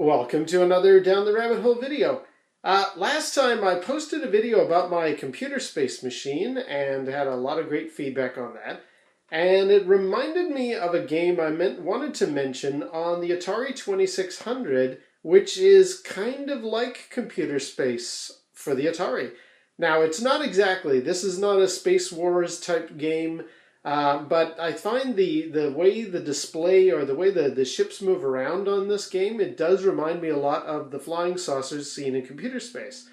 Welcome to another Down the Rabbit Hole video. Last time I posted a video about my computer space machine and had a lot of great feedback on that. And it reminded me of a game I wanted to mention on the Atari 2600, which is kind of like computer space for the Atari. Now, it's not exactly, this is not a Space Wars type game. But I find the way the display or the way the ships move around on this game, it does remind me a lot of the flying saucers seen in computer space.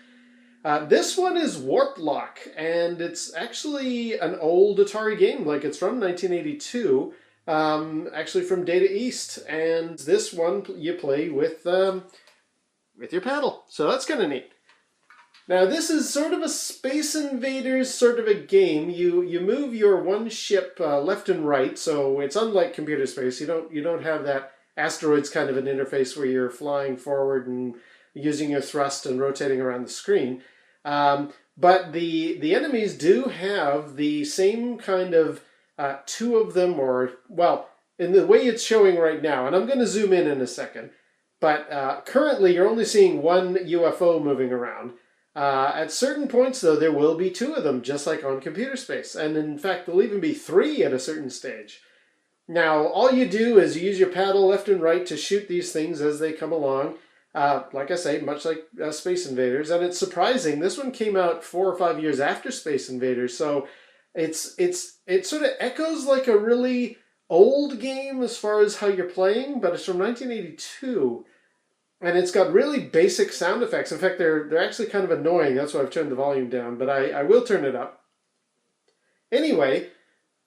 This one is Warplock, and it's actually an old Atari game, like it's from 1982, actually from Data East, and this one you play with your paddle, so that's kind of neat. Now this is sort of a Space Invaders sort of a game. You move your one ship left and right, so it's unlike computer space. You don't have that asteroids kind of an interface where you're flying forward and using your thrust and rotating around the screen. But the enemies do have the same kind of two of them, or well, in the way it's showing right now. And I'm going to zoom in a second. But currently you're only seeing one UFO moving around. At certain points, though, there will be two of them, just like on computer space. And in fact, there'll even be three at a certain stage. Now, all you do is you use your paddle left and right to shoot these things as they come along. Like I say, much like Space Invaders. And it's surprising, this one came out 4 or 5 years after Space Invaders. So it sort of echoes like a really old game as far as how you're playing, but it's from 1982. And it's got really basic sound effects. In fact, they're actually kind of annoying. That's why I've turned the volume down, but I will turn it up. Anyway,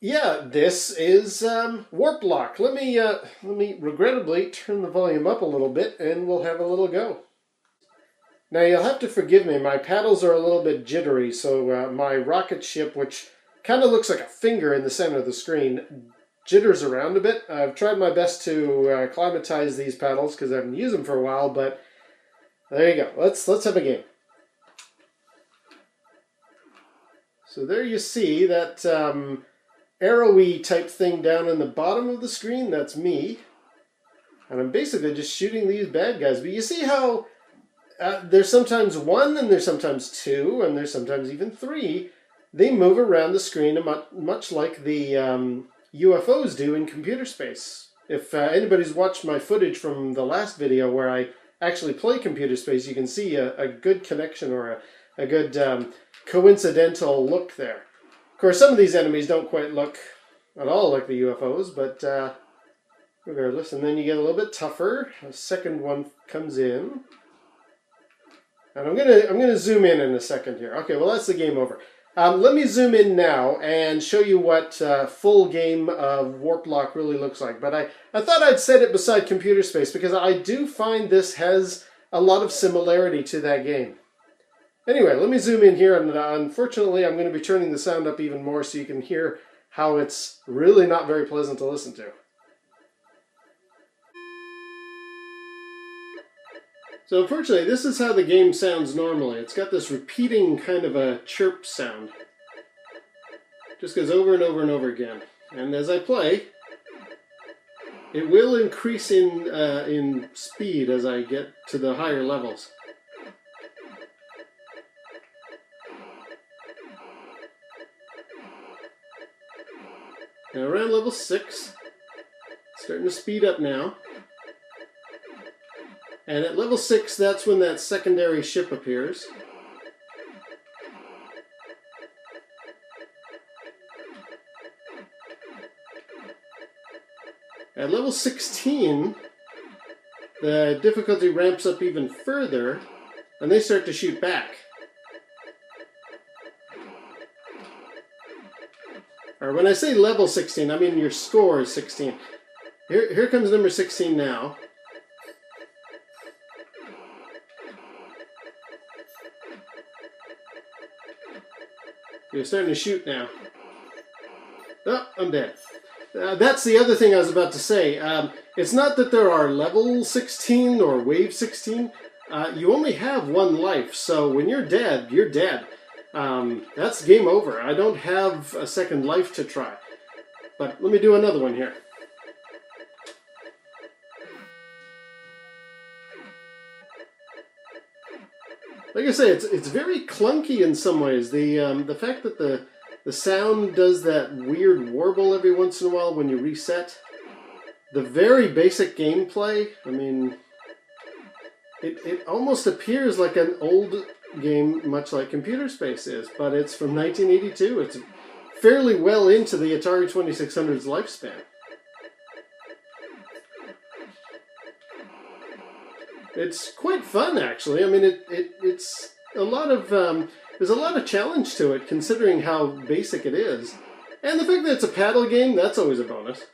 yeah, this is Warplock. Let me regrettably turn the volume up a little bit, and we'll have a little go. Now you'll have to forgive me. My paddles are a little bit jittery, so my rocket ship, which kind of looks like a finger in the center of the screen, jitters around a bit. I've tried my best to acclimatize these paddles because I haven't used them for a while, but there you go. Let's have a game. So there you see that arrowy type thing down in the bottom of the screen. That's me. And I'm basically just shooting these bad guys. But you see how there's sometimes one, and there's sometimes two, and there's sometimes even three. They move around the screen much like the UFOs do in computer space. If anybody's watched my footage from the last video where I actually play computer space, you can see a good connection or a good coincidental look there. Of course, some of these enemies don't quite look at all like the UFOs, but regardless. And then you get a little bit tougher. A second one comes in. And I'm gonna zoom in a second here. Okay, well that's the game over. Let me zoom in now and show you what full game of Warplock really looks like. But I thought I'd set it beside computer space because I do find this has a lot of similarity to that game. Anyway, let me zoom in here, and unfortunately I'm going to be turning the sound up even more so you can hear how it's really not very pleasant to listen to. So unfortunately, this is how the game sounds normally. It's got this repeating kind of a chirp sound. Just goes over and over and over again. And as I play, it will increase in speed as I get to the higher levels. Now around level 6, starting to speed up now. And at level 6, that's when that secondary ship appears. At level 16, the difficulty ramps up even further, and they start to shoot back. Or when I say level 16, I mean your score is 16. Here comes number 16 now. You're starting to shoot now. Oh, I'm dead. That's the other thing I was about to say. It's not that there are level 16 or wave 16. You only have one life, so when you're dead, you're dead. That's game over. I don't have a second life to try. But let me do another one here. Like I say, it's very clunky in some ways. The fact that the sound does that weird warble every once in a while when you reset. The very basic gameplay, I mean, it almost appears like an old game, much like Computer Space is, but it's from 1982. It's fairly well into the Atari 2600's lifespan. It's quite fun, actually. I mean, it's a lot of there's a lot of challenge to it, considering how basic it is, and the fact that it's a paddle game, that's always a bonus.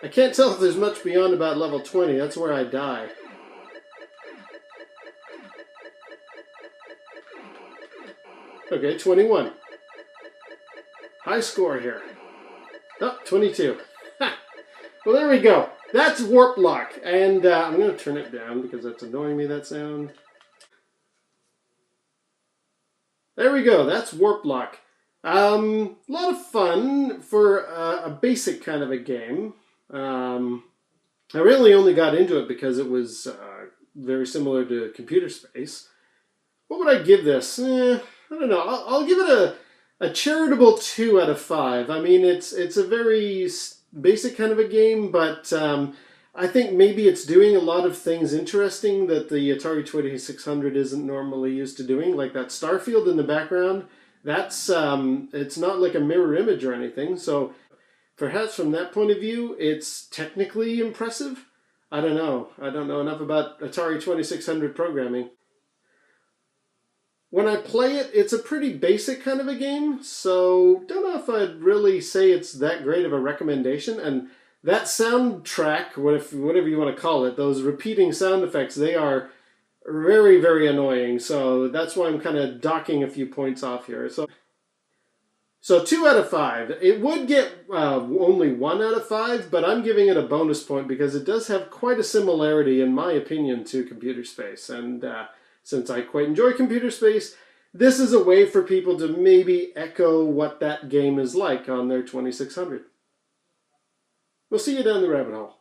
I can't tell if there's much beyond about level 20. That's where I die. Okay, 21. High score here. Oh, 22. Ha! Well, there we go. That's Warplock. And I'm going to turn it down because that's annoying me, that sound. There we go. That's Warplock. A lot of fun for a basic kind of a game. I really only got into it because it was very similar to Computer Space. What would I give this? I don't know. I'll give it a charitable 2 out of 5. I mean, it's a very basic kind of a game, but I think maybe it's doing a lot of things interesting that the Atari 2600 isn't normally used to doing, like that starfield in the background. That's it's not like a mirror image or anything, so perhaps from that point of view, it's technically impressive. I don't know. I don't know enough about Atari 2600 programming. When I play it, it's a pretty basic kind of a game, so don't know if I'd really say it's that great of a recommendation. And that soundtrack, whatever you want to call it, those repeating sound effects, they are very, very annoying. So that's why I'm kind of docking a few points off here. So 2 out of 5. It would get only 1 out of 5, but I'm giving it a bonus point because it does have quite a similarity, in my opinion, to Computer Space. And since I quite enjoy Computer Space, this is a way for people to maybe echo what that game is like on their 2600. We'll see you down the rabbit hole.